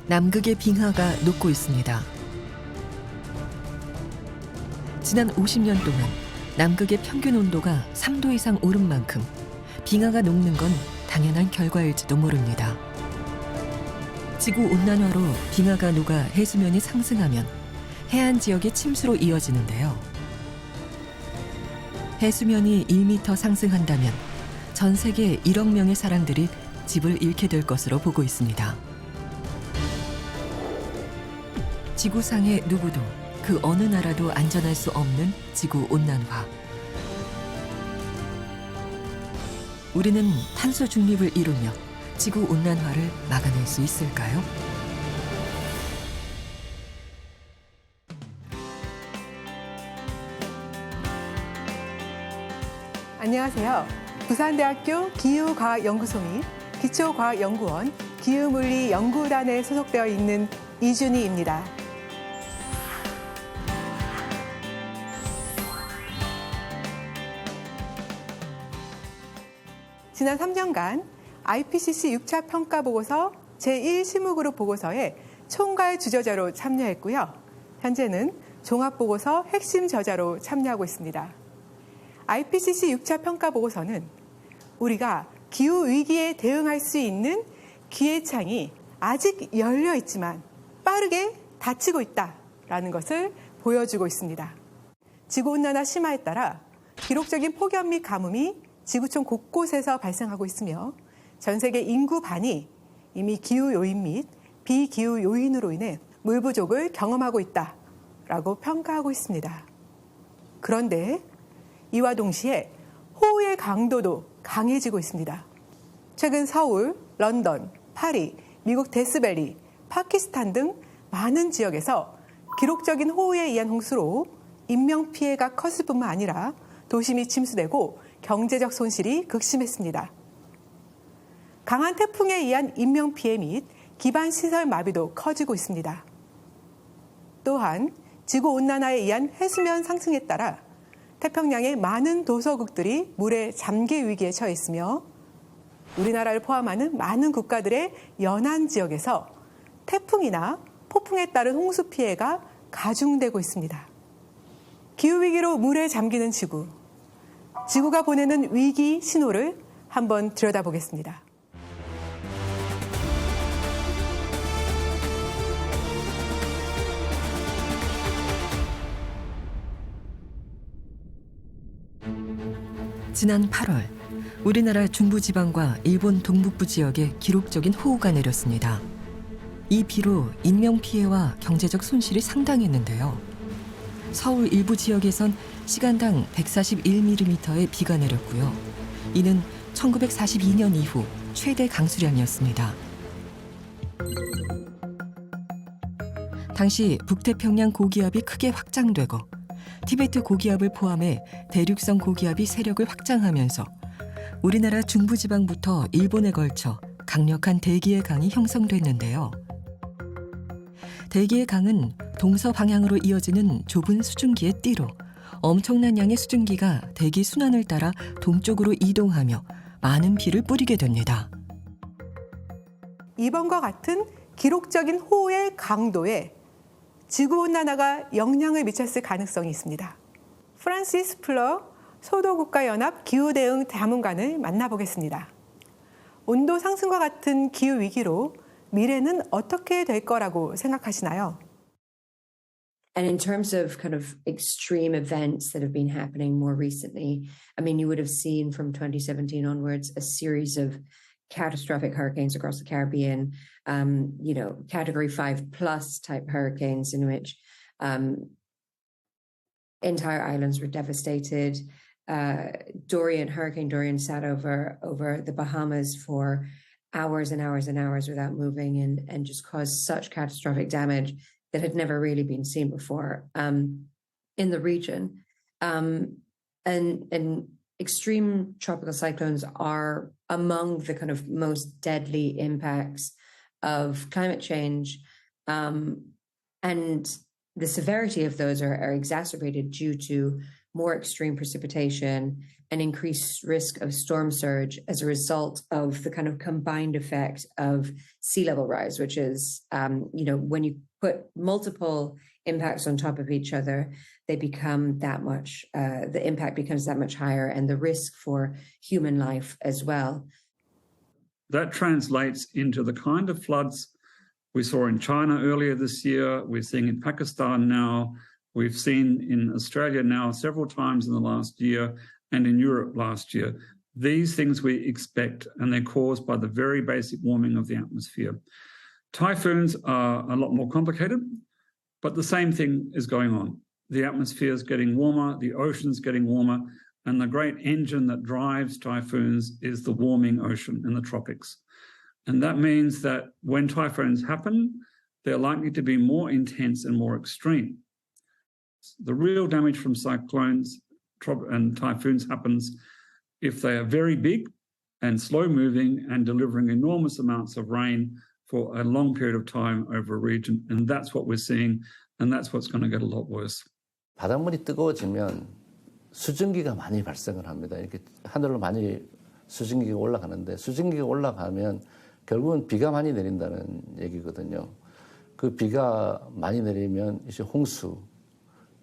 남극의 빙하가 녹고 있습니다. 지난 50년 동안 남극의 평균 온도가 3도 이상 오른 만큼 빙하가 녹는 건 당연한 결과일지도 모릅니다. 지구온난화로 빙하가 녹아 해수면이 상승하면 해안 지역의 침수로 이어지는데요. 해수면이 1m 상승한다면 전 세계 1억 명의 사람들이 집을 잃게 될 것으로 보고 있습니다. 지구상의 누구도 그 어느 나라도 안전할 수 없는 지구온난화. 우리는 탄소 중립을 이루며 지구온난화를 막아낼 수 있을까요? 안녕하세요. 부산대학교 기후과학연구소 및 기초과학연구원 기후물리연구단에 소속되어 있는 이준희입니다. 지난 3년간 IPCC 6차 평가보고서 제1심의그룹 보고서에 총괄 주저자로 참여했고요. 현재는 종합보고서 핵심 저자로 참여하고 있습니다. IPCC 6차 평가보고서는 우리가 기후위기에 대응할 수 있는 기회창이 아직 열려 있지만 빠르게 닫히고 있다라는 것을 보여주고 있습니다. 지구온난화 심화에 따라 기록적인 폭염 및 가뭄이 지구촌 곳곳에서 발생하고 있으며 전 세계 인구 반이 이미 기후 요인 및 비기후 요인으로 인해 물 부족을 경험하고 있다라고 평가하고 있습니다. 그런데 이와 동시에 호우의 강도도 강해지고 있습니다. 최근 서울, 런던, 파리, 미국 데스밸리, 파키스탄 등 많은 지역에서 기록적인 호우에 의한 홍수로 인명피해가 컸을 뿐만 아니라 도심이 침수되고 경제적 손실이 극심했습니다. 강한 태풍에 의한 인명피해 및 기반시설 마비도 커지고 있습니다. 또한 지구온난화에 의한 해수면 상승에 따라 태평양의 많은 도서국들이 물에 잠길 위기에 처해 있으며 우리나라를 포함하는 많은 국가들의 연안 지역에서 태풍이나 폭풍에 따른 홍수 피해가 가중되고 있습니다. 기후위기로 물에 잠기는 지구. 지구가 보내는 위기 신호를 한번 들여다보겠습니다. 지난 8월 우리나라 중부지방과 일본 동북부 지역에 기록적인 호우가 내렸습니다. 이 비로 인명피해와 경제적 손실이 상당했는데요. 서울 일부 지역에선 시간당 141mm의 비가 내렸고요. 이는 1942년 이후 최대 강수량이었습니다. 당시 북태평양 고기압이 크게 확장되고 티베트 고기압을 포함해 대륙성 고기압이 세력을 확장하면서 우리나라 중부지방부터 일본에 걸쳐 강력한 대기의 강이 형성됐는데요. 대기의 강은 동서 방향으로 이어지는 좁은 수증기의 띠로 엄청난 양의 수증기가 대기 순환을 따라 동쪽으로 이동하며 많은 비를 뿌리게 됩니다. 이번과 같은 기록적인 호우의 강도에 지구온난화가 영향을 미쳤을 가능성이 있습니다. 프란시스 플러 소도국가연합 기후대응 자문관을 만나보겠습니다. 온도 상승과 같은 기후위기로 미래는 어떻게 될 거라고 생각하시나요? And in terms of kind of extreme events that have been happening more recently, I mean, you would have seen from 2017 onwards a series of catastrophic hurricanes across the Caribbean, category 5 plus type hurricanes in which entire islands were devastated. Hurricane Dorian sat over the Bahamas for hours and hours and hours without moving and just caused such catastrophic damage that had never really been seen before in the region. And extreme tropical cyclones are among the kind of most deadly impacts of climate change. And the severity of those are exacerbated due to more extreme precipitation an increased risk of storm surge as a result of the kind of combined effect of sea level rise, which is, when you put multiple impacts on top of each other, they become that much, the impact becomes that much higher, and the risk for human life as well. That translates into the kind of floods we saw in China earlier this year, we're seeing in Pakistan now, we've seen in Australia now several times in the last year, and in Europe last year. These things we expect, and they're caused by the very basic warming of the atmosphere. Typhoons are a lot more complicated, but the same thing is going on. The atmosphere is getting warmer, the ocean's getting warmer, and the great engine that drives typhoons is the warming ocean in the tropics. And that means that when typhoons happen, they're likely to be more intense and more extreme. The real damage from cyclones and typhoons happens if they are very big and slow moving and delivering enormous amounts of rain for a long period of time over a region. And that's what we're seeing, and that's what's going to get a lot worse. 바닷물이 뜨거워지면 수증기가 많이 발생을 합니다. 이렇게 하늘로 많이 수증기가 올라가는데, 수증기가 올라가면 결국은 비가 많이 내린다는 얘기거든요. 그 비가 많이 내리면 이제 홍수,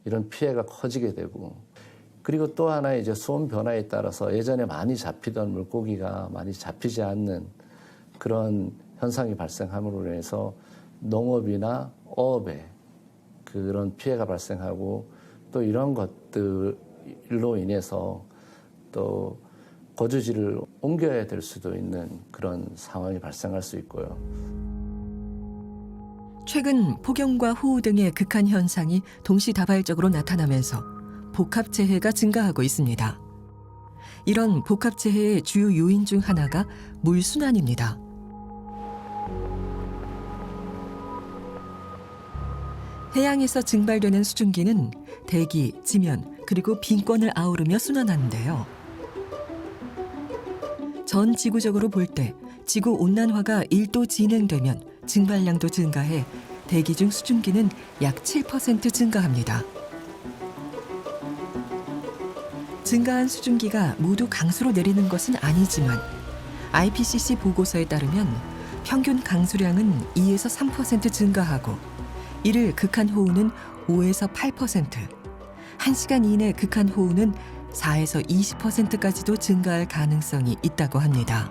이런 피해가 커지게 되고, 그리고 또 하나 이제 수온 변화에 따라서 예전에 많이 잡히던 물고기가 많이 잡히지 않는 그런 현상이 발생함으로 인해서 농업이나 어업에 그런 피해가 발생하고, 또 이런 것들로 인해서 또 거주지를 옮겨야 될 수도 있는 그런 상황이 발생할 수 있고요. 최근 폭염과 호우 등의 극한 현상이 동시다발적으로 나타나면서 복합재해가 증가하고 있습니다. 이런 복합재해의 주요 요인 중 하나가 물순환입니다. 해양에서 증발되는 수증기는 대기, 지면, 그리고 빈권을 아우르며 순환하는데요. 전 지구적으로 볼 때 지구 온난화가 1도 진행되면 증발량도 증가해 대기 중 수증기는 약 7% 증가합니다. 증가한 수증기가 모두 강수로 내리는 것은 아니지만 IPCC 보고서에 따르면 평균 강수량은 2에서 3% 증가하고, 이를 극한 호우는 5에서 8%, 1시간 이내 극한 호우는 4에서 20%까지도 증가할 가능성이 있다고 합니다.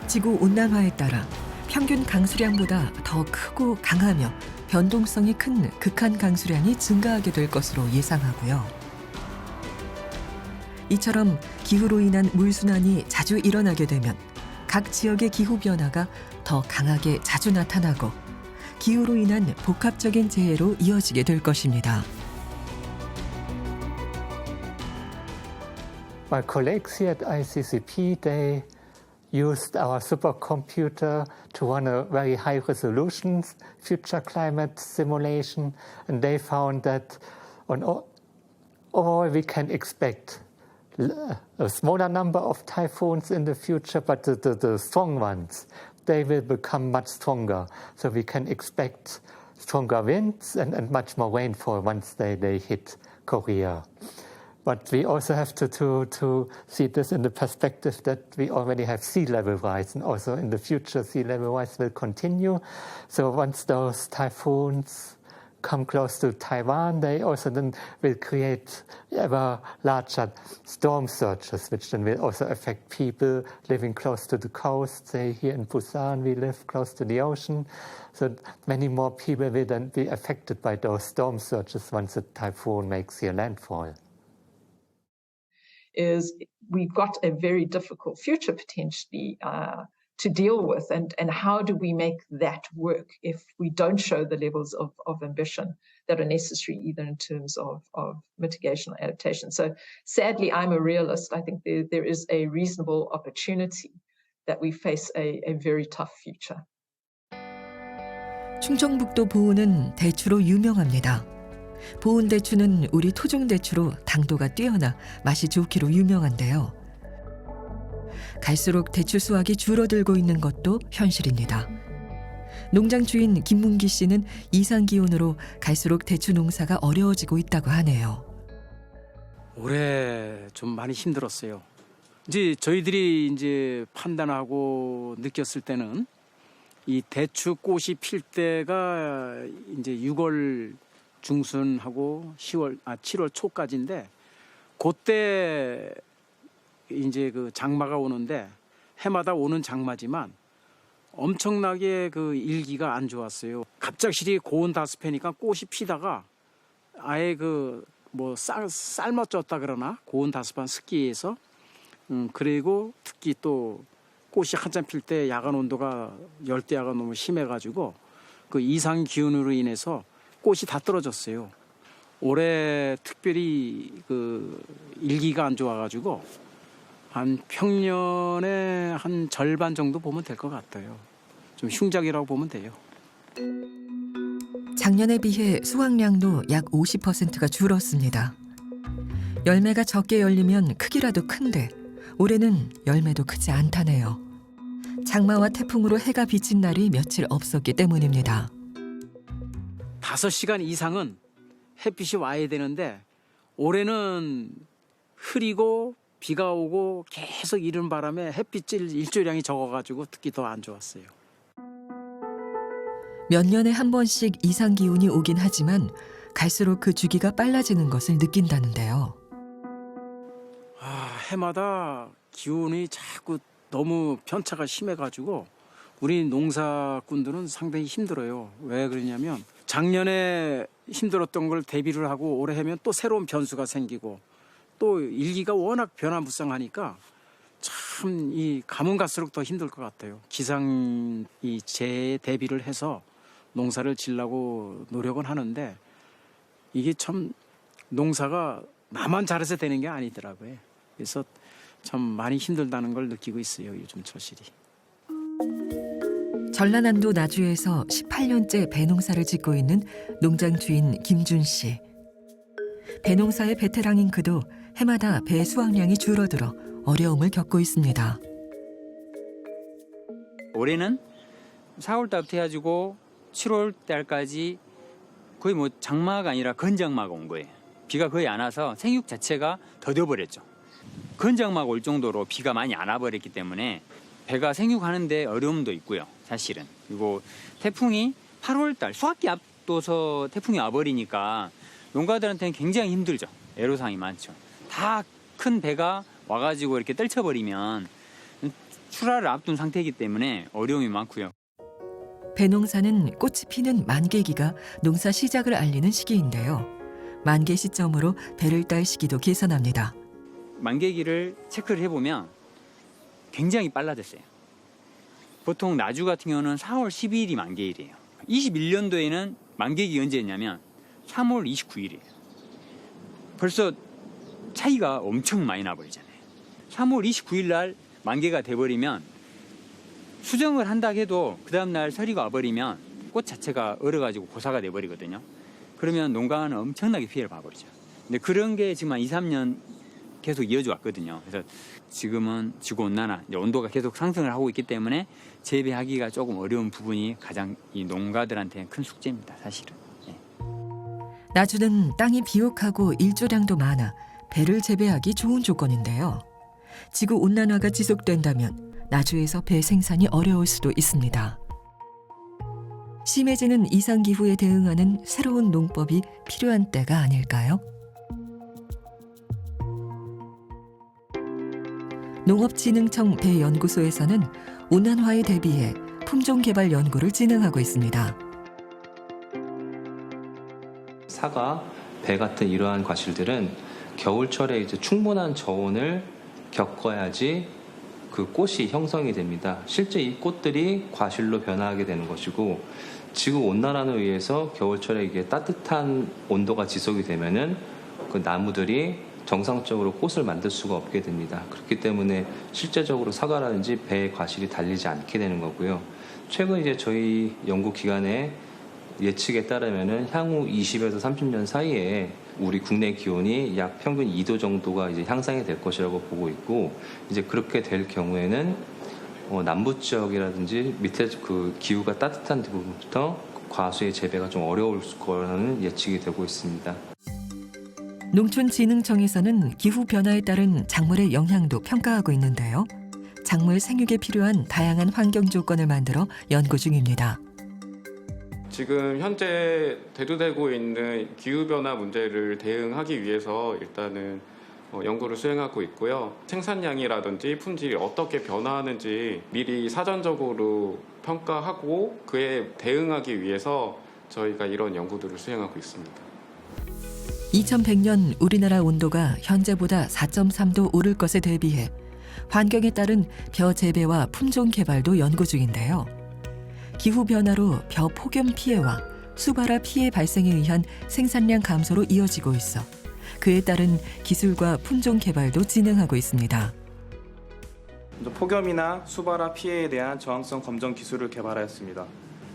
지구 온난화에 따라 평균 강수량보다 더 크고 강하며 변동성이 큰 극한 강수량이 증가하게 될 것으로 예상하고요. 이처럼 기후로 인한 물순환이 자주 일어나게 되면 각 지역의 기후 변화가 더 강하게 자주 나타나고 기후로 인한 복합적인 재해로 이어지게 될 것입니다. My colleagues here at ICCP, they used our supercomputer to run a very high resolution future climate simulation, and they found that overall we can expect a smaller number of typhoons in the future, but the strong ones, they will become much stronger. So we can expect stronger winds and much more rainfall once they hit Korea. But we also have to see this in the perspective that we already have sea level rise, and also in the future sea level rise will continue. So once those typhoons come close to Taiwan, they also then will create ever larger storm surges, which then will also affect people living close to the coast. Say here in Busan, we live close to the ocean. So many more people will then be affected by those storm surges once a typhoon makes here landfall. Is we've got a very difficult future potentially to deal with, and how do we make that work if we don't show the levels of ambition that are necessary, either in terms of mitigation or adaptation. So sadly, I'm a realist. I think there is a reasonable opportunity that we face a very tough future. 충청북도 보은은 대추로 유명합니다. 보은 대추는 우리 토종 대추로 당도가 뛰어나 맛이 좋기로 유명한데요. 갈수록 대추 수확이 줄어들고 있는 것도 현실입니다. 농장 주인 김문기 씨는 이상 기온으로 갈수록 대추 농사가 어려워지고 있다고 하네요. 올해 좀 많이 힘들었어요. 이제 저희들이 이제 판단하고 느꼈을 때는 이 대추 꽃이 필 때가 이제 6월 중순하고 7월 초까지인데 그때 이제 그 장마가 오는데 해마다 오는 장마지만 엄청나게 그 일기가 안 좋았어요. 갑작스레 고온 다습해니까 꽃이 피다가 아예 그 뭐 삶아졌다 그러나 고온 다습한 습기에서 그리고 특히 또 꽃이 한참 필 때 야간 온도가 열대야가 너무 심해가지고 그 이상 기온으로 인해서 꽃이 다 떨어졌어요. 올해 특별히 그 일기가 안 좋아가지고 한 평년의 한 절반 정도 보면 될 것 같아요. 좀 흉작이라고 보면 돼요. 작년에 비해 수확량도 약 50%가 줄었습니다. 열매가 적게 열리면 크기라도 큰데 올해는 열매도 크지 않다네요. 장마와 태풍으로 해가 비친 날이 며칠 없었기 때문입니다. 5시간 이상은 햇빛이 와야 되는데 올해는 흐리고 비가 오고 계속 이른 바람에 햇빛 일조량이 적어가지고 특히 더 안 좋았어요. 몇 년에 한 번씩 이상 기온이 오긴 하지만 갈수록 그 주기가 빨라지는 것을 느낀다는데요. 해마다 기온이 자꾸 너무 편차가 심해가지고 우리 농사꾼들은 상당히 힘들어요. 왜 그러냐면 작년에 힘들었던 걸 대비를 하고 올해 하면 또 새로운 변수가 생기고 또 일기가 워낙 변화무쌍하니까 참 이 가면 갈수록 더 힘들 것 같아요. 기상 이 재해 대비를 해서 농사를 지려고 노력은 하는데 이게 참 농사가 나만 잘해서 되는 게 아니더라고요. 그래서 참 많이 힘들다는 걸 느끼고 있어요. 요즘 처실히. 전라남도 나주에서 18년째 배농사를 짓고 있는 농장 주인 김준 씨. 배농사의 베테랑인 그도 해마다 배 수확량이 줄어들어 어려움을 겪고 있습니다. 올해는 4월 달부터 해가지고 7월 달까지 거의 뭐 장마가 아니라 건장마가 온 거예요. 비가 거의 안 와서 생육 자체가 더뎌버렸죠. 건장마가 올 정도로 비가 많이 안 와버렸기 때문에 배가 생육하는데 어려움도 있고요. 사실은. 그리고 태풍이 8월 달 수확기 앞둬서 태풍이 와버리니까 농가들한테는 굉장히 힘들죠. 애로사항이 많죠. 다 큰 배가 와가지고 이렇게 떨쳐버리면 출하를 앞둔 상태이기 때문에 어려움이 많고요. 배농사는 꽃이 피는 만개기가 농사 시작을 알리는 시기인데요. 만개 시점으로 배를 딸 시기도 계산합니다. 만개기를 체크를 해보면 굉장히 빨라졌어요. 보통 나주 같은 경우는 4월 12일이 만개일이에요. 21년도에는 만개기 언제였냐면 3월 29일이에요. 벌써 차이가 엄청 많이 나버리잖아요. 3월 29일 날 만개가 돼버리면 수정을 한다 해도 그 다음날 서리가 와버리면 꽃 자체가 얼어가지고 고사가 돼버리거든요. 그러면 농가는 엄청나게 피해를 봐버리죠. 근데 그런 게 지금 한 2, 3년 계속 이어져 왔거든요. 그래서 지금은 지구온난화, 온도가 계속 상승을 하고 있기 때문에 재배하기가 조금 어려운 부분이 가장 이 농가들한테는 큰 숙제입니다. 사실은. 네. 나주는 땅이 비옥하고 일조량도 많아 배를 재배하기 좋은 조건인데요. 지구온난화가 지속된다면 나주에서 배 생산이 어려울 수도 있습니다. 심해지는 이상기후에 대응하는 새로운 농법이 필요한 때가 아닐까요? 농업진흥청 배연구소에서는 온난화에 대비해 품종개발 연구를 진행하고 있습니다. 사과, 배 같은 이러한 과실들은 겨울철에 이제 충분한 저온을 겪어야지 그 꽃이 형성이 됩니다. 실제 이 꽃들이 과실로 변화하게 되는 것이고 지구 온난화에 의해서 겨울철에 이게 따뜻한 온도가 지속이 되면은 그 나무들이 정상적으로 꽃을 만들 수가 없게 됩니다. 그렇기 때문에 실제적으로 사과라든지 배의 과실이 달리지 않게 되는 거고요. 최근 이제 저희 연구기관의 예측에 따르면은 향후 20에서 30년 사이에 우리 국내 기온이 약 평균 2도 정도가 이제 향상이 될 것이라고 보고 있고 이제 그렇게 될 경우에는 남부 지역이라든지 밑에 그 기후가 따뜻한 부분부터 과수의 재배가 좀 어려울 거라는 예측이 되고 있습니다. 농촌진흥청에서는 기후 변화에 따른 작물의 영향도 평가하고 있는데요. 작물 생육에 필요한 다양한 환경 조건을 만들어 연구 중입니다. 지금 현재 대두되고 있는 기후변화 문제를 대응하기 위해서 일단은 연구를 수행하고 있고요. 생산량이라든지 품질이 어떻게 변화하는지 미리 사전적으로 평가하고 그에 대응하기 위해서 저희가 이런 연구들을 수행하고 있습니다. 2100년 우리나라 온도가 현재보다 4.3도 오를 것에 대비해 환경에 따른 벼 재배와 품종 개발도 연구 중인데요. 기후변화로 벼 폭염 피해와 수발화 피해 발생에 의한 생산량 감소로 이어지고 있어 그에 따른 기술과 품종 개발도 진행하고 있습니다. 폭염이나 수발화 피해에 대한 저항성 검정 기술을 개발하였습니다.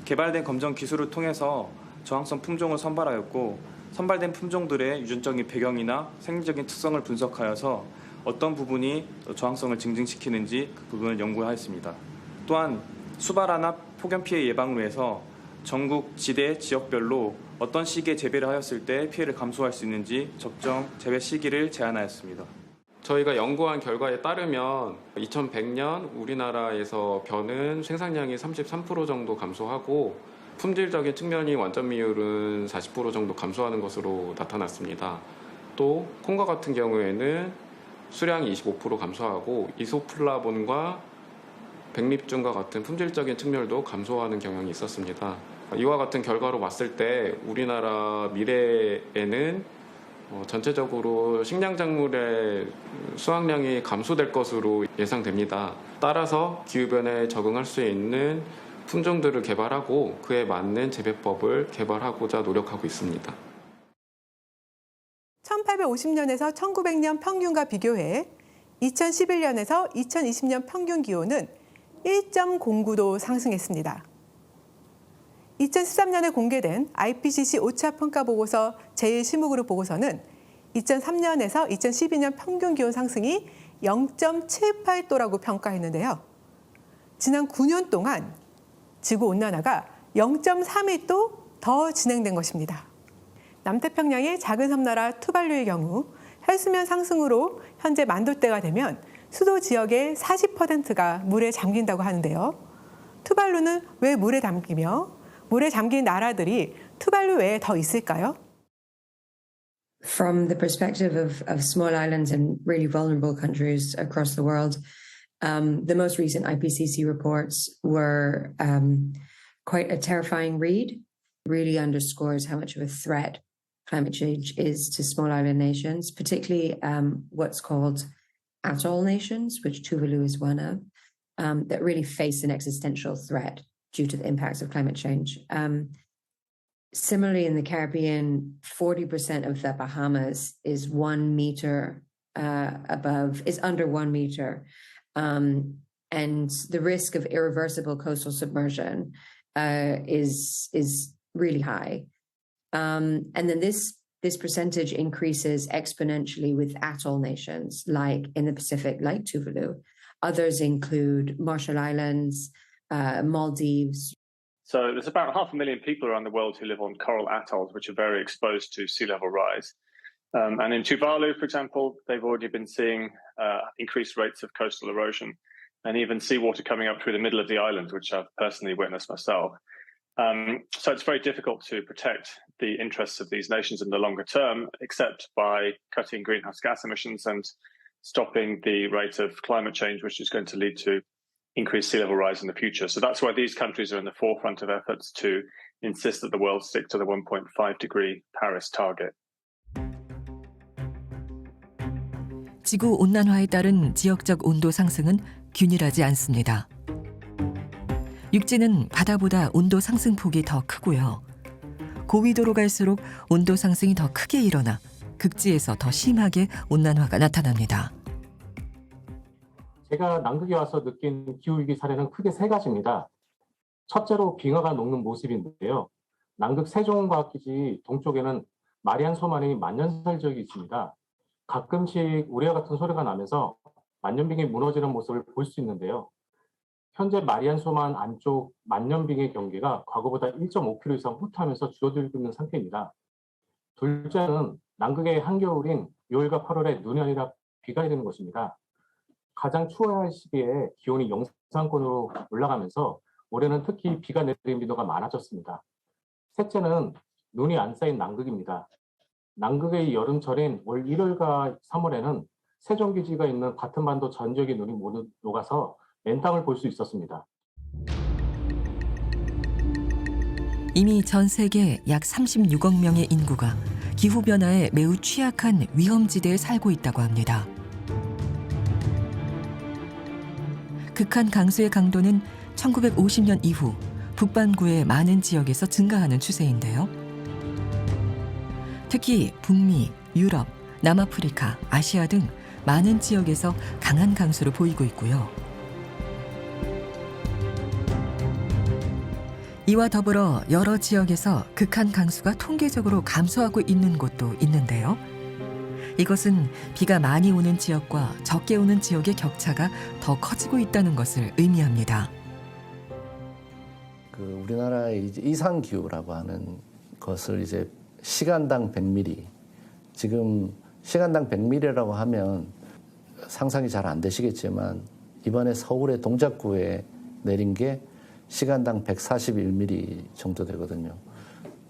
개발된 검정 기술을 통해서 저항성 품종을 선발하였고 선발된 품종들의 유전적인 배경이나 생리적인 특성을 분석하여서 어떤 부분이 저항성을 증진시키는지 그 부분을 연구하였습니다. 또한 수발화나 폭염 피해 예방을 위해서 전국 지대 지역별로 어떤 시기에 재배를 하였을 때 피해를 감소할 수 있는지 적정 재배 시기를 제안하였습니다. 저희가 연구한 결과에 따르면 2100년 우리나라에서 벼는 생산량이 33% 정도 감소하고 품질적인 측면이 완전미율은 40% 정도 감소하는 것으로 나타났습니다. 또 콩과 같은 경우에는 수량이 25% 감소하고 이소플라본과 백립준과 같은 품질적인 측면도 감소하는 경향이 있었습니다. 이와 같은 결과로 봤을 때 우리나라 미래에는 전체적으로 식량작물의 수확량이 감소될 것으로 예상됩니다. 따라서 기후변화에 적응할 수 있는 품종들을 개발하고 그에 맞는 재배법을 개발하고자 노력하고 있습니다. 1850년에서 1900년 평균과 비교해 2011년에서 2020년 평균 기온은 1.09도 상승했습니다. 2013년에 공개된 IPCC 5차 평가 보고서 제1심의그룹 보고서는 2003년에서 2012년 평균 기온 상승이 0.78도라고 평가했는데요. 지난 9년 동안 지구온난화가 0.31도 더 진행된 것입니다. 남태평양의 작은 섬나라 투발루의 경우 헬수면 상승으로 현재 만도대가 되면 수도 지역의 40%가 물에 잠긴다고 하는데요. 투발루는 왜 물에 잠기며 물에 잠긴 나라들이 투발루 외에 더 있을까요? From the perspective of small islands and really vulnerable countries across the world, the most recent IPCC reports were quite a terrifying read. Really underscores how much of a threat climate change is to small island nations, particularly what's called atoll nations, which Tuvalu is one of, that really face an existential threat due to the impacts of climate change. Similarly, in the Caribbean, 40% of the Bahamas is 1 meter is under 1 meter. And the risk of irreversible coastal submersion is really high. And then this percentage increases exponentially with atoll nations, like in the Pacific, like Tuvalu. Others include Marshall Islands, Maldives. So there's about 500,000 people around the world who live on coral atolls, which are very exposed to sea level rise. And in Tuvalu, for example, they've already been seeing increased rates of coastal erosion and even seawater coming up through the middle of the island, which I've personally witnessed myself. So it's very difficult to protect the interests of these nations in the longer term, except by cutting greenhouse gas emissions and stopping the rate of climate change, which is going to lead to increased sea level rise in the future. So that's why these countries are in the forefront of efforts to insist that the world stick to the 1.5 degree Paris target. 지구 온난화에 따른 지역적 온도 상승은 균일하지 않습니다. 육지는 바다보다 온도 상승폭이 더 크고요. 고위도로 갈수록 온도 상승이 더 크게 일어나 극지에서 더 심하게 온난화가 나타납니다. 제가 남극에 와서 느낀 기후위기 사례는 크게 3가지입니다. 첫째로 빙하가 녹는 모습인데요. 남극 세종과학기지 동쪽에는 마리안 소만이 만년설 지역이 있습니다. 가끔씩 우레와 같은 소리가 나면서 만년빙이 무너지는 모습을 볼 수 있는데요. 현재 마리안 소만 안쪽 만년빙의 경계가 과거보다 1.5km 이상 후퇴하면서 줄어들고 있는 상태입니다. 둘째는 남극의 한겨울인 6월과 8월에 눈이 아니라 비가 내리는 것입니다. 가장 추워야 할 시기에 기온이 영상권으로 올라가면서 올해는 특히 비가 내리는 빈도가 많아졌습니다. 셋째는 눈이 안 쌓인 남극입니다. 남극의 여름철인 올 1월과 3월에는 세종기지가 있는 같은 반도 전 지역의 눈이 모두 녹아서 맨땅을 볼 수 있었습니다. 이미 전 세계 약 36억 명의 인구가 기후변화에 매우 취약한 위험지대에 살고 있다고 합니다. 극한 강수의 강도는 1950년 이후 북반구의 많은 지역에서 증가하는 추세인데요. 특히 북미, 유럽, 남아프리카, 아시아 등 많은 지역에서 강한 강수를 보이고 있고요. 이와 더불어 여러 지역에서 극한 강수가 통계적으로 감소하고 있는 곳도 있는데요. 이것은 비가 많이 오는 지역과 적게 오는 지역의 격차가 더 커지고 있다는 것을 의미합니다. 우리나라의 이제 이상기후라고 하는 것을 이제 시간당 100mm, 지금 시간당 100mm라고 하면 상상이 잘 안 되시겠지만 이번에 서울의 동작구에 내린 게 시간당 141mm 정도 되거든요.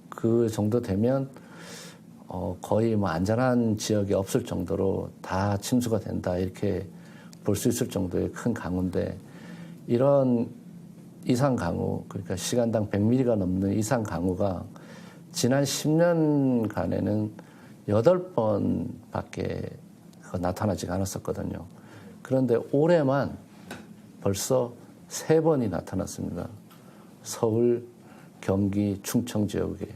그 정도 되면 거의 뭐 안전한 지역이 없을 정도로 다 침수가 된다 이렇게 볼 수 있을 정도의 큰 강우인데, 이런 이상 강우, 그러니까 시간당 100mm가 넘는 이상 강우가 지난 10년간에는 8번밖에 나타나지가 않았었거든요. 그런데 올해만 벌써 3번이 나타났습니다. 서울, 경기, 충청 지역에.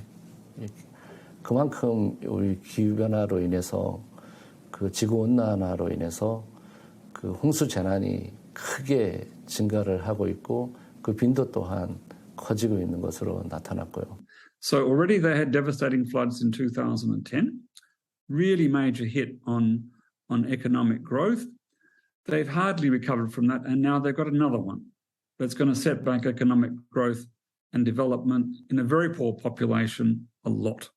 그만큼 우리 기후변화로 인해서 그 지구온난화로 인해서 그 홍수 재난이 크게 증가를 하고 있고 그 빈도 또한 커지고 있는 것으로 나타났고요. So already they had devastating floods in 2010, really major hit on economic growth. They've hardly recovered from that, and now they've got another one that's going to set back economic growth and development in a very poor population a lot.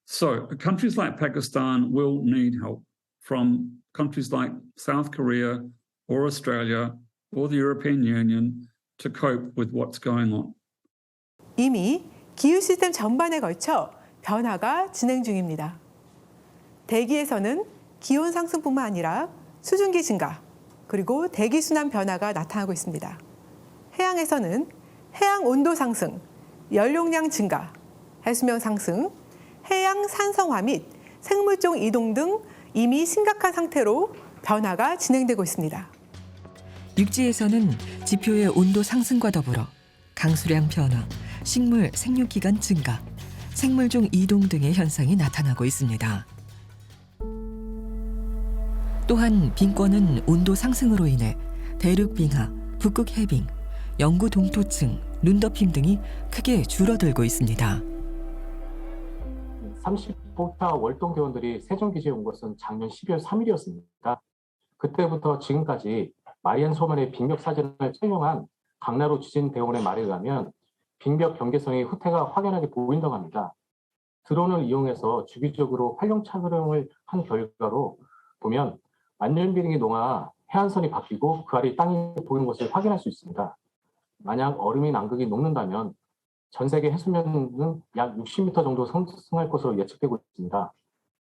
So countries like Pakistan will need help from countries like South Korea or Australia or the European Union to cope with what's going on. 이미 기후 시스템 전반에 걸쳐 변화가 진행 중입니다. 대기에서는 기온 상승뿐만 아니라 수증기 증가, 그리고 대기 순환 변화가 나타나고 있습니다. 해양에서는 해양 온도 상승, 연료량 증가, 해수면 상승, 해양 산성화 및 생물종 이동 등 이미 심각한 상태로 변화가 진행되고 있습니다. 육지에서는 지표의 온도 상승과 더불어 강수량 변화, 식물 생육기간 증가, 생물종 이동 등의 현상이 나타나고 있습니다. 또한 빙권은 온도 상승으로 인해 대륙 빙하, 북극 해빙, 영구 동토층, 눈덮임 등이 크게 줄어들고 있습니다. 35타 월동 개원들이 세종기지에 온 것은 작년 12월 3일이었습니다. 그때부터 지금까지 마리안 소만의 빙벽 사진을 촬영한 강나루 지진 대원의 말에 의하면 빙벽 경계성이 후퇴가 확연하게 보인다고 합니다. 드론을 이용해서 주기적으로 활용 촬영을 한 결과로 보면 만년비링이 녹아 해안선이 바뀌고 그 아래 땅이 보이는 것을 확인할 수 있습니다. 만약 얼음이 남극이 녹는다면 전 세계 해수면은 약 60m 정도 상승할 것으로 예측되고 있습니다.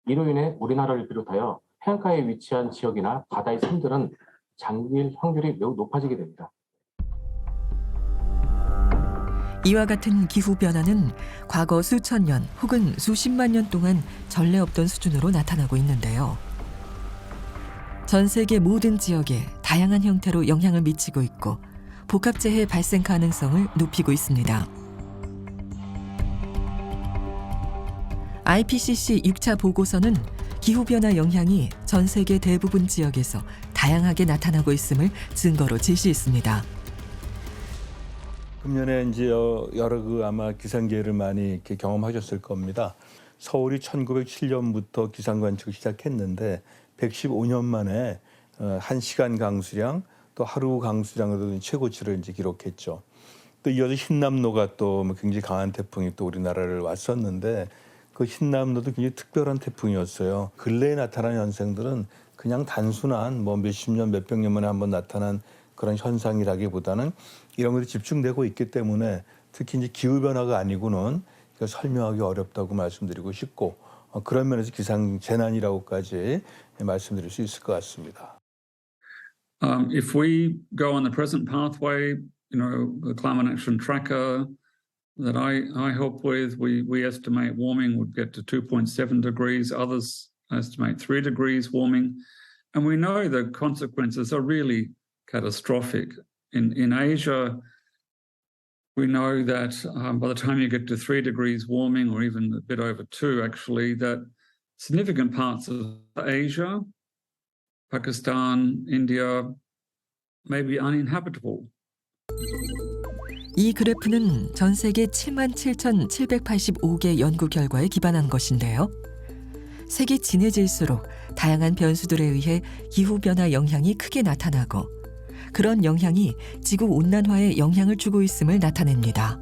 이로 인해 우리나라를 비롯하여 해안가에 위치한 지역이나 바다의 섬들은 잠길 확률이 매우 높아지게 됩니다. 이와 같은 기후 변화는 과거 수천 년 혹은 수십만 년 동안 전례 없던 수준으로 나타나고 있는데요. 전 세계 모든 지역에 다양한 형태로 영향을 미치고 있고 복합재해 발생 가능성을 높이고 있습니다. IPCC 6차 보고서는 기후변화 영향이 전 세계 대부분 지역에서 다양하게 나타나고 있음을 증거로 제시했습니다. 금년에 이제 여러 아마 기상재해를 많이 이렇게 경험하셨을 겁니다. 서울이 1907년부터 기상 관측을 시작했는데 115년 만에 1시간 강수량 또 하루 강수량으로 최고치를 이제 기록했죠. 또 이어서 흰남노가 또 굉장히 강한 태풍이 또 우리나라를 왔었는데 그 신남도도 굉장히 특별한 태풍이었어요. 근래에 나타난 현상들은 그냥 단순한 뭐 몇십 년, 몇백 년 만에 한번 나타난 그런 현상이라기보다는 이런 것들이 집중되고 있기 때문에 특히 이제 기후변화가 아니고는 설명하기 어렵다고 말씀드리고 싶고 그런 면에서 기상재난이라고까지 말씀드릴 수 있을 것 같습니다. If we go on the present pathway, the climate action tracker that I help with, we estimate warming would get to 2.7 degrees. Others estimate 3 degrees warming. And we know the consequences are really catastrophic. In Asia, we know that by the time you get to 3 degrees warming, or even a bit over 2, actually, that significant parts of Asia, Pakistan, India, may be uninhabitable. 이 그래프는 전 세계 77,785개 연구 결과에 기반한 것인데요. 색이 진해질수록 다양한 변수들에 의해 기후변화 영향이 크게 나타나고 그런 영향이 지구온난화에 영향을 주고 있음을 나타냅니다.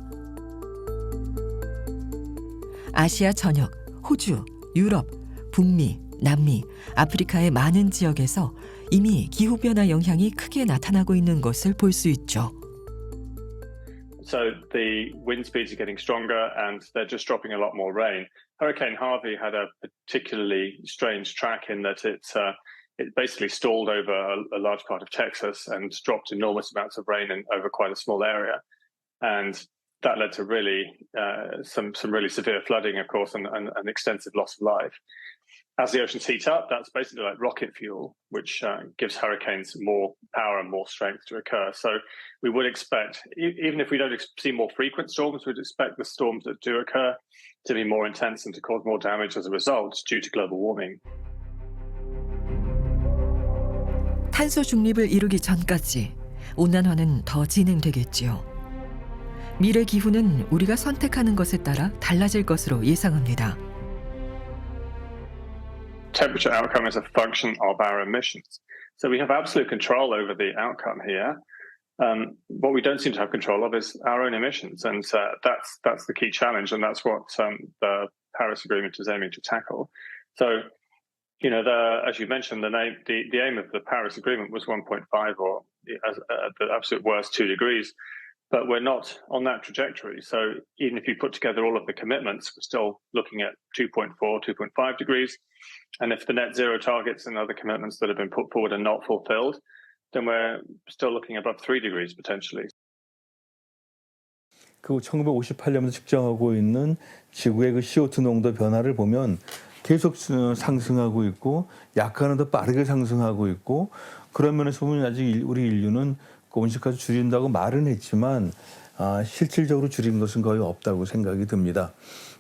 아시아 전역, 호주, 유럽, 북미, 남미, 아프리카의 많은 지역에서 이미 기후변화 영향이 크게 나타나고 있는 것을 볼 수 있죠. So the wind speeds are getting stronger and they're just dropping a lot more rain. Hurricane Harvey had a particularly strange track in that it basically stalled over a large part of Texas and dropped enormous amounts of rain over quite a small area. And that led to really some really severe flooding, of course, and extensive loss of life. As the oceans heat up, that's basically like rocket fuel, which gives hurricanes more power and more strength to occur. So we would expect, even if we don't see more frequent storms, we'd expect the storms that do occur to be more intense and to cause more damage as a result due to global warming. 탄소 중립을 이루기 전까지 온난화는 더 진행되겠지요. 미래 기후는 우리가 선택하는 것에 따라 달라질 것으로 예상합니다. Temperature outcome is a function of our emissions. So we have absolute control over the outcome here. What we don't seem to have control of is our own emissions, and that's the key challenge, and that's what the Paris Agreement is aiming to tackle. So, as you mentioned, the aim of the Paris Agreement was 1.5, or at the absolute worst 2 degrees. But we're not on that trajectory. So even if you put together all of the commitments, we're still looking at 2.4, 2.5 degrees. And if the net zero targets and other commitments that have been put forward are not fulfilled, then we're still looking above 3 degrees potentially. 그 1958년부터 측정하고 있는 지구의 그 CO2 농도 변화를 보면 계속 상승하고 있고 약간은 더 빠르게 상승하고 있고 그런 면에서 보면 아직 우리 인류는 온실가스 줄인다고 말은 했지만 실질적으로 줄인 것은 거의 없다고 생각이 듭니다.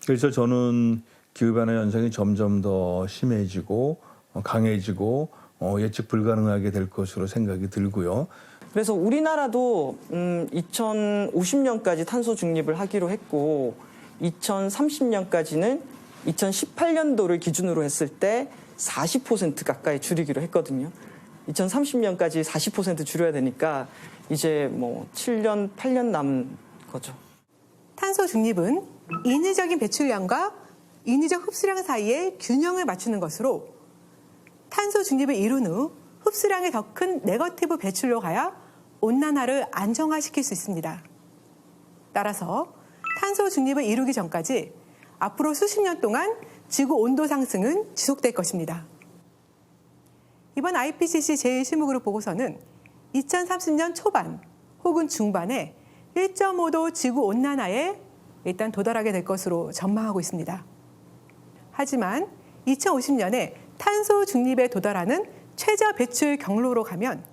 그래서 저는 기후변화 현상이 점점 더 심해지고 강해지고 예측 불가능하게 될 것으로 생각이 들고요. 그래서 우리나라도 2050년까지 탄소 중립을 하기로 했고 2030년까지는 2018년도를 기준으로 했을 때 40% 가까이 줄이기로 했거든요. 2030년까지 40% 줄여야 되니까 이제 뭐 7년, 8년 남은 거죠. 탄소 중립은 인위적인 배출량과 인위적 흡수량 사이의 균형을 맞추는 것으로 탄소 중립을 이룬 후 흡수량이 더 큰 네거티브 배출로 가야 온난화를 안정화시킬 수 있습니다. 따라서 탄소 중립을 이루기 전까지 앞으로 수십 년 동안 지구 온도 상승은 지속될 것입니다. 이번 IPCC 제1실무그룹 보고서는 2030년 초반 혹은 중반에 1.5도 지구 온난화에 일단 도달하게 될 것으로 전망하고 있습니다. 하지만 2050년에 탄소 중립에 도달하는 최저 배출 경로로 가면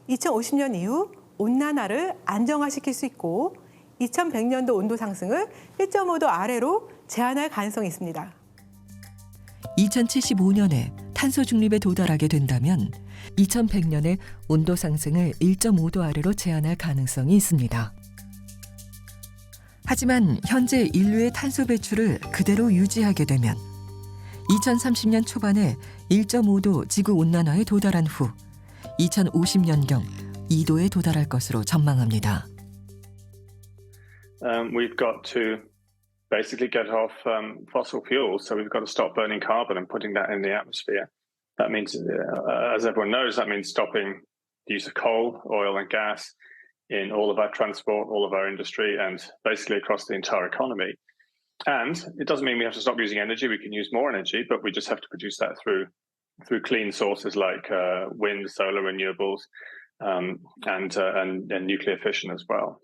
2050년 이후 온난화를 안정화시킬 수 있고 2100년도 온도 상승을 1.5도 아래로 제한할 가능성이 있습니다. 2075년에 탄소 중립에 도달하게 된다면 2100년에 온도 상승을 1.5도 아래로 제한할 가능성이 있습니다. 하지만 현재 인류의 탄소 배출을 그대로 유지하게 되면 2030년 초반에 1.5도 지구 온난화에 도달한 후 2050년경 2도에 도달할 것으로 전망합니다. We've got to basically get off fossil fuels. So we've got to stop burning carbon and putting that in the atmosphere. That means, as everyone knows, that means stopping the use of coal, oil and gas in all of our transport, all of our industry, and basically across the entire economy. And it doesn't mean we have to stop using energy. We can use more energy, but we just have to produce that through clean sources like wind, solar, renewables, and nuclear fission as well.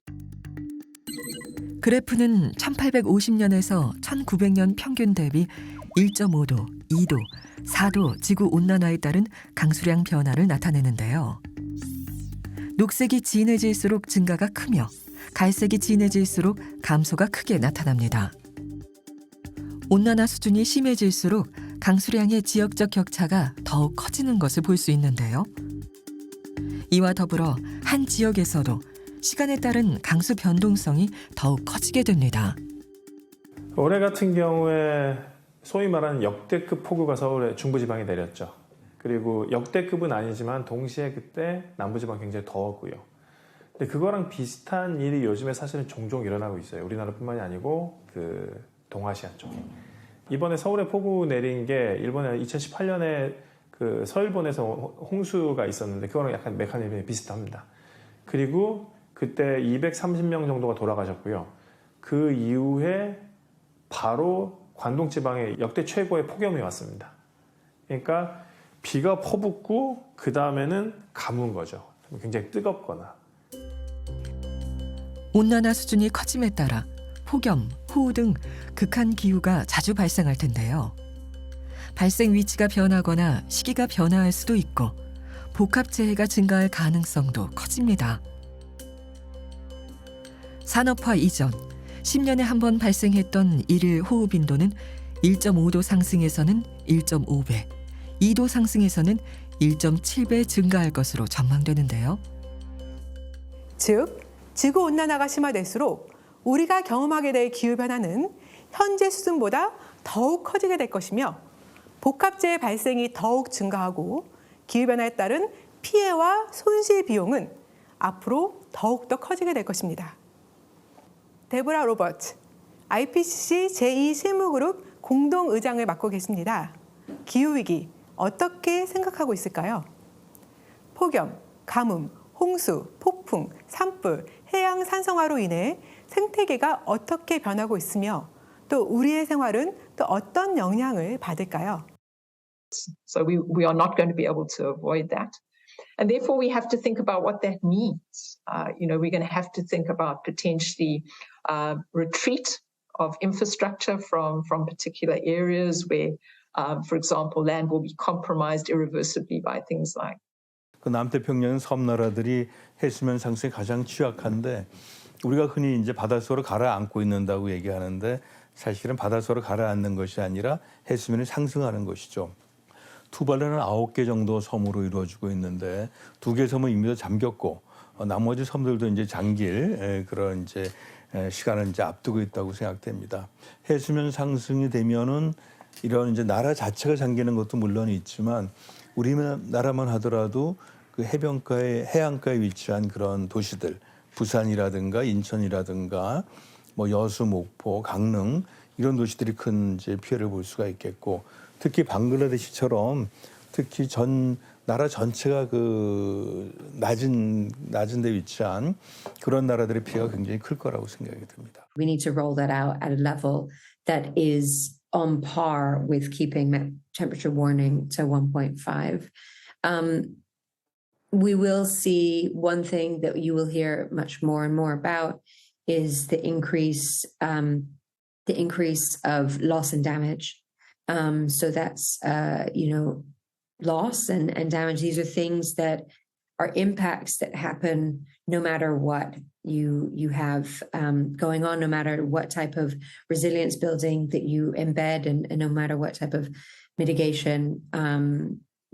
그래프는 1850년에서 1900년 평균 대비 1.5도, 2도, 4도 지구 온난화에 따른 강수량 변화를 나타내는데요. 녹색이 진해질수록 증가가 크며 갈색이 진해질수록 감소가 크게 나타납니다. 온난화 수준이 심해질수록 강수량의 지역적 격차가 더욱 커지는 것을 볼 수 있는데요. 이와 더불어 한 지역에서도 시간에 따른 강수 변동성이 더욱 커지게 됩니다. 올해 같은 경우에 소위 말하는 역대급 폭우가 서울의 중부지방에 내렸죠. 그리고 역대급은 아니지만 동시에 그때 남부지방 굉장히 더웠고요. 근데 그거랑 비슷한 일이 요즘에 사실은 종종 일어나고 있어요. 우리나라뿐만이 아니고 그 동아시아 쪽에. 이번에 서울에 폭우 내린 게 일본에 2018년에 그 서일본에서 홍수가 있었는데 그거랑 약간 메커니즘이 비슷합니다. 그리고 그때 230명 정도가 돌아가셨고요. 그 이후에 바로 관동 지방에 역대 최고의 폭염이 왔습니다. 그러니까 비가 퍼붓고 그 다음에는 가문 거죠. 굉장히 뜨겁거나. 온난화 수준이 커짐에 따라 폭염, 호우 등 극한 기후가 자주 발생할 텐데요. 발생 위치가 변하거나 시기가 변화할 수도 있고 복합재해가 증가할 가능성도 커집니다. 산업화 이전 10년에 한 번 발생했던 일일 호우 빈도는 1.5도 상승에서는 1.5배, 2도 상승에서는 1.7배 증가할 것으로 전망되는데요. 즉, 지구온난화가 심화될수록 우리가 경험하게 될 기후변화는 현재 수준보다 더욱 커지게 될 것이며 복합재해 발생이 더욱 증가하고 기후변화에 따른 피해와 손실 비용은 앞으로 더욱더 커지게 될 것입니다. 데보라 로버츠, IPCC 제2실무그룹 공동의장을 맡고 계십니다. 기후위기 어떻게 생각하고 있을까요? 폭염, 가뭄, 홍수, 폭풍, 산불, 해양 산성화로 인해 생태계가 어떻게 변하고 있으며 또 우리의 생활은 또 어떤 영향을 받을까요? So we are not going to be able to avoid that. And therefore, we have to think about what that means. We're going to have to think about potentially retreat of infrastructure from particular areas where, for example, land will be compromised irreversibly by things like. 그 남태평양 섬나라들이 해수면 상승에 가장 취약한데 우리가 흔히 이제 바닷속으로 가라앉고 있는다고 얘기하는데 사실은 바닷속으로 가라앉는 것이 아니라 해수면이 상승하는 것이죠. 투발루는 9개 정도 섬으로 이루어지고 있는데 2개 섬은 이미 다 잠겼고 나머지 섬들도 이제 잠길 그런 이제 시간을 이제 앞두고 있다고 생각됩니다. 해수면 상승이 되면은 이런 이제 나라 자체가 잠기는 것도 물론 있지만 우리나라만 하더라도 그 해변가에 해안가에 위치한 그런 도시들 부산이라든가 인천이라든가 뭐 여수, 목포, 강릉 이런 도시들이 큰 이제 피해를 볼 수가 있겠고 특히 방글라데시처럼 특히 나라 전체가 그 낮은 데 위치한 그런 나라들의 피해가 굉장히 클 거라고 생각이 듭니다. We need to roll that out at a level that is on par with keeping temperature warning to 1.5. We will see one thing that you will hear much more and more about is the increase of loss and damage. So that's loss and damage. These are things that are impacts that happen no matter what you have going on, no matter what type of resilience building that you embed, and no matter what type of mitigation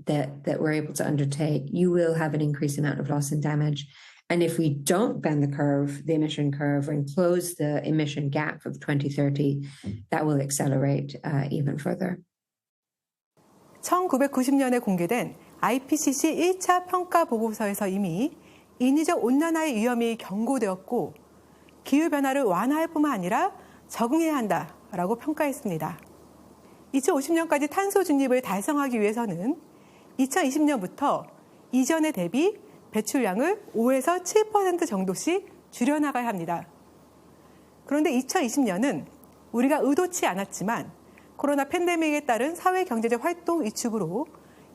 that we're able to undertake, you will have an increased amount of loss and damage. And if we don't bend the emission curve, and close the emission gap of 2030, that will accelerate even further. 1990년에 공개된 IPCC 1차 평가 보고서에서 이미 인위적 온난화의 위험이 경고되었고 기후변화를 완화할 뿐만 아니라 적응해야 한다라고 평가했습니다. 2050년까지 탄소 중립을 달성하기 위해서는 2020년부터 이전에 대비 배출량을 5에서 7% 정도씩 줄여나가야 합니다. 그런데 2020년은 우리가 의도치 않았지만 코로나 팬데믹에 따른 사회 경제적 활동 위축으로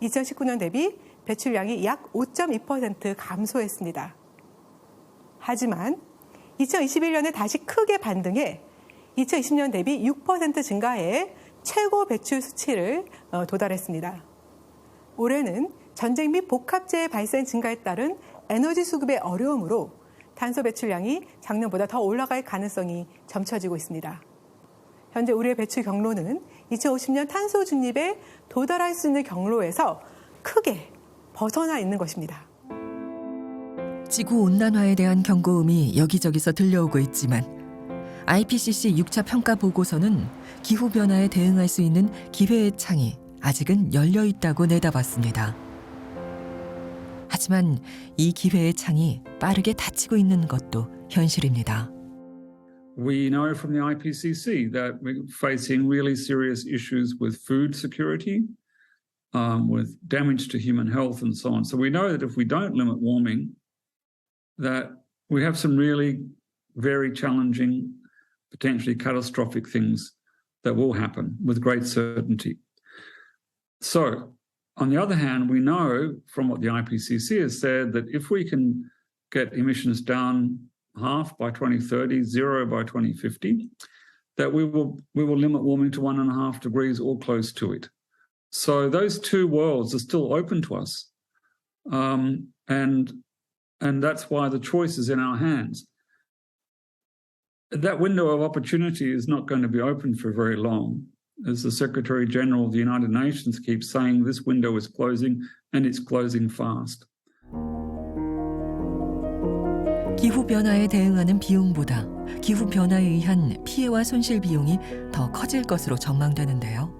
2019년 대비 배출량이 약 5.2% 감소했습니다. 하지만 2021년에 다시 크게 반등해 2020년 대비 6% 증가해 최고 배출 수치를 도달했습니다. 올해는 전쟁 및 복합재해 발생 증가에 따른 에너지 수급의 어려움으로 탄소 배출량이 작년보다 더 올라갈 가능성이 점쳐지고 있습니다. 현재 우리의 배출 경로는 2050년 탄소 중립에 도달할 수 있는 경로에서 크게 벗어나 있는 것입니다. 지구 온난화에 대한 경고음이 여기저기서 들려오고 있지만 IPCC 6차 평가 보고서는 기후 변화에 대응할 수 있는 기회의 창이 아직은 열려 있다고 내다봤습니다. 하지만 이 기회의 창이 빠르게 닫히고 있는 것도 현실입니다. We know from the IPCC that we're facing really serious issues with food security, with damage to human health and so on. So we know that if we don't limit warming, that we have some really very challenging, potentially catastrophic things that will happen with great certainty. So, on the other hand, we know from what the IPCC has said that if we can get emissions down half by 2030, zero by 2050, that we will limit warming to 1.5 degrees or close to it. So those two worlds are still open to us, and that's why the choice is in our hands. That window of opportunity is not going to be open for very long. As the Secretary General of the United Nations keeps saying, this window is closing and it's closing fast. 기후변화에 대응하는 비용보다 기후변화에 의한 피해와 손실 비용이 더 커질 것으로 전망되는데요.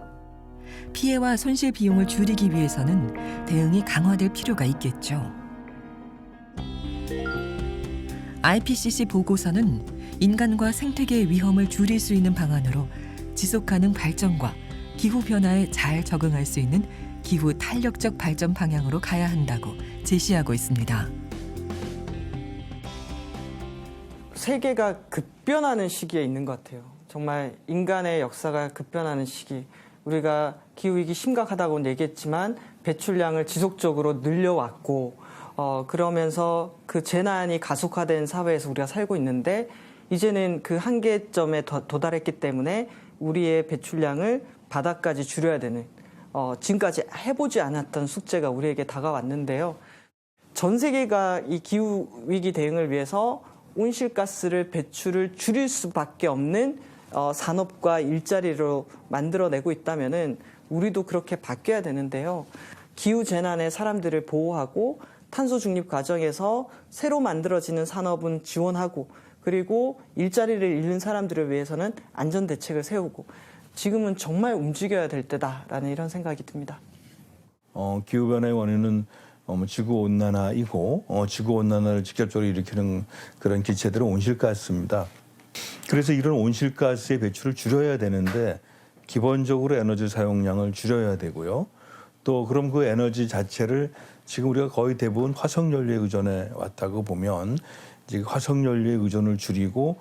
피해와 손실 비용을 줄이기 위해서는 대응이 강화될 필요가 있겠죠. IPCC 보고서는 인간과 생태계의 위험을 줄일 수 있는 방안으로 지속가능 발전과 기후변화에 잘 적응할 수 있는 기후 탄력적 발전 방향으로 가야 한다고 제시하고 있습니다. 세계가 급변하는 시기에 있는 것 같아요. 정말 인간의 역사가 급변하는 시기. 우리가 기후위기 심각하다고 얘기했지만 배출량을 지속적으로 늘려왔고 그러면서 그 재난이 가속화된 사회에서 우리가 살고 있는데 이제는 그 한계점에 도달했기 때문에 우리의 배출량을 바닥까지 줄여야 되는 지금까지 해보지 않았던 숙제가 우리에게 다가왔는데요. 전 세계가 이 기후위기 대응을 위해서 온실가스를 배출을 줄일 수밖에 없는 산업과 일자리로 만들어내고 있다면은 우리도 그렇게 바뀌어야 되는데요. 기후재난에 사람들을 보호하고 탄소 중립 과정에서 새로 만들어지는 산업은 지원하고 그리고 일자리를 잃는 사람들을 위해서는 안전대책을 세우고 지금은 정말 움직여야 될 때다라는 이런 생각이 듭니다. 기후변화의 원인은 지구온난화이고 지구온난화를 직접적으로 일으키는 그런 기체들은 온실가스입니다. 그래서 이런 온실가스의 배출을 줄여야 되는데 기본적으로 에너지 사용량을 줄여야 되고요. 또 그럼 그 에너지 자체를 지금 우리가 거의 대부분 화석연료에 의존해 왔다고 보면 이제 화석연료의 의존을 줄이고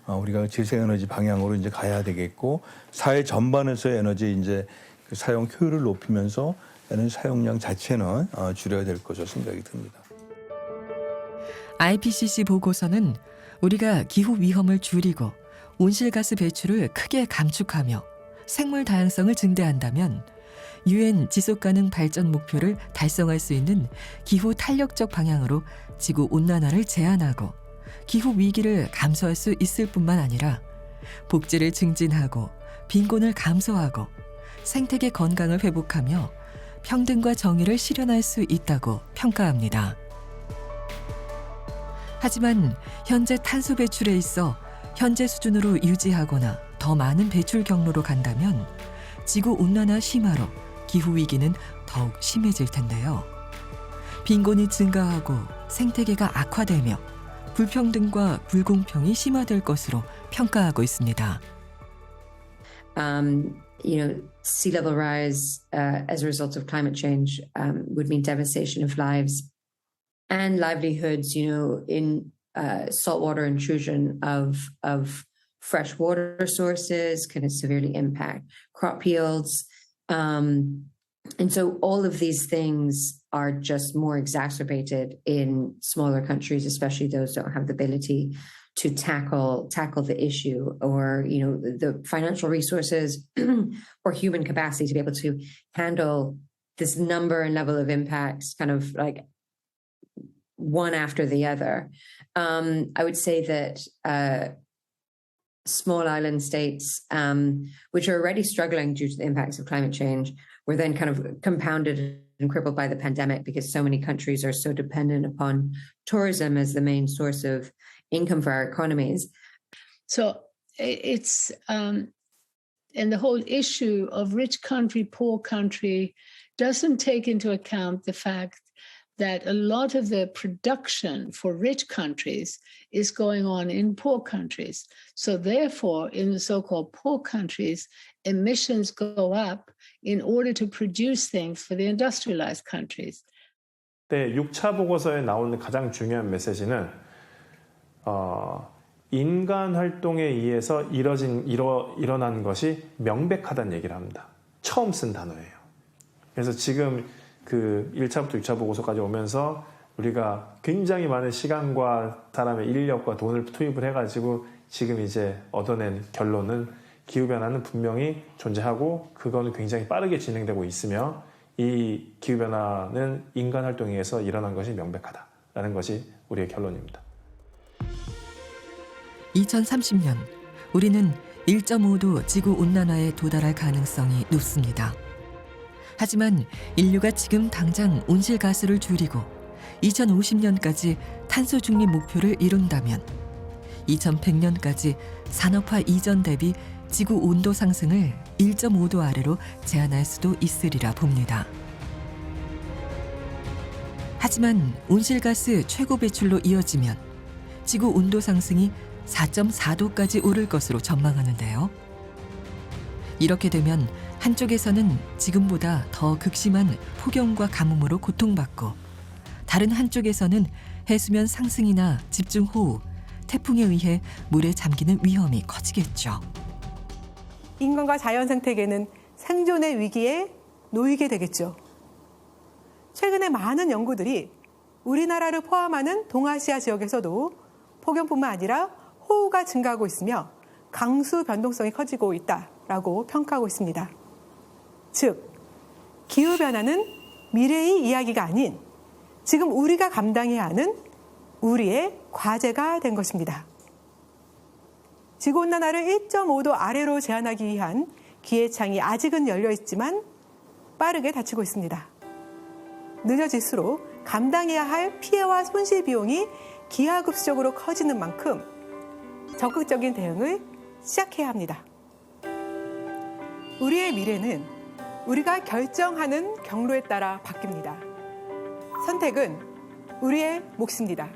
우리가 재생에너지 방향으로 이제 가야 되겠고 사회 전반에서의 에너지 이제 그 사용 효율을 높이면서 에너지 사용량 자체는 줄여야 될 것으로 생각이 듭니다. IPCC 보고서는 우리가 기후 위험을 줄이고 온실가스 배출을 크게 감축하며 생물 다양성을 증대한다면 UN 지속가능 발전 목표를 달성할 수 있는 기후 탄력적 방향으로 지구 온난화를 제한하고 기후 위기를 감소할 수 있을 뿐만 아니라 복지를 증진하고 빈곤을 감소하고 생태계 건강을 회복하며 평등과 정의를 실현할 수 있다고 평가합니다. 하지만 현재 탄소 배출에 있어 현재 수준으로 유지하거나 더 많은 배출 경로로 간다면 지구 온난화 심화로 기후 위기는 더욱 심해질 텐데요. 빈곤이 증가하고 생태계가 악화되며 불평등과 불공평이 심화될 것으로 평가하고 있습니다. sea level rise as a result of climate change would mean devastation of lives and livelihoods, in saltwater intrusion of fresh water sources can severely impact crop yields. And so all of these things are just more exacerbated in smaller countries, especially those that don't have the ability to tackle the issue, or the financial resources or human capacity to be able to handle this number and level of impacts, kind of like one after the other. I would say that small island states, which are already struggling due to the impacts of climate change, were then kind of compounded and crippled by the pandemic because so many countries are so dependent upon tourism as the main source of income for our economies. So it's, and the whole issue of rich country, poor country doesn't take into account the fact that a lot of the production for rich countries is going on in poor countries. So therefore, in the so-called poor countries, emissions go up in order to produce things for the industrialized countries. 네, 6차 보고서에 나오는 가장 중요한 메시지는 인간 활동에 의해서 일어난 것이 명백하다는 얘기를 합니다. 처음 쓴 단어예요. 그래서 지금 그 1차부터 6차 보고서까지 오면서 우리가 굉장히 많은 시간과 사람의 인력과 돈을 투입을 해가지고 지금 이제 얻어낸 결론은 기후변화는 분명히 존재하고 그거는 굉장히 빠르게 진행되고 있으며 이 기후변화는 인간 활동에 의해서 일어난 것이 명백하다라는 것이 우리의 결론입니다. 2030년 우리는 1.5도 지구온난화에 도달할 가능성이 높습니다. 하지만 인류가 지금 당장 온실가스를 줄이고 2050년까지 탄소 중립 목표를 이룬다면 2100년까지 산업화 이전 대비 지구 온도 상승을 1.5도 아래로 제한할 수도 있으리라 봅니다. 하지만 온실가스 최고 배출로 이어지면 지구 온도 상승이 4.4도까지 오를 것으로 전망하는데요. 이렇게 되면 한쪽에서는 지금보다 더 극심한 폭염과 가뭄으로 고통받고 다른 한쪽에서는 해수면 상승이나 집중호우, 태풍에 의해 물에 잠기는 위험이 커지겠죠. 인간과 자연 생태계는 생존의 위기에 놓이게 되겠죠. 최근에 많은 연구들이 우리나라를 포함하는 동아시아 지역에서도 폭염뿐만 아니라 호우가 증가하고 있으며 강수 변동성이 커지고 있다라고 평가하고 있습니다. 즉, 기후변화는 미래의 이야기가 아닌 지금 우리가 감당해야 하는 우리의 과제가 된 것입니다. 지구온난화를 1.5도 아래로 제한하기 위한 기회창이 아직은 열려 있지만 빠르게 닫히고 있습니다. 늦어질수록 감당해야 할 피해와 손실 비용이 기하급수적으로 커지는 만큼 적극적인 대응을 시작해야 합니다. 우리의 미래는 우리가 결정하는 경로에 따라 바뀝니다. 선택은 우리의 몫입니다.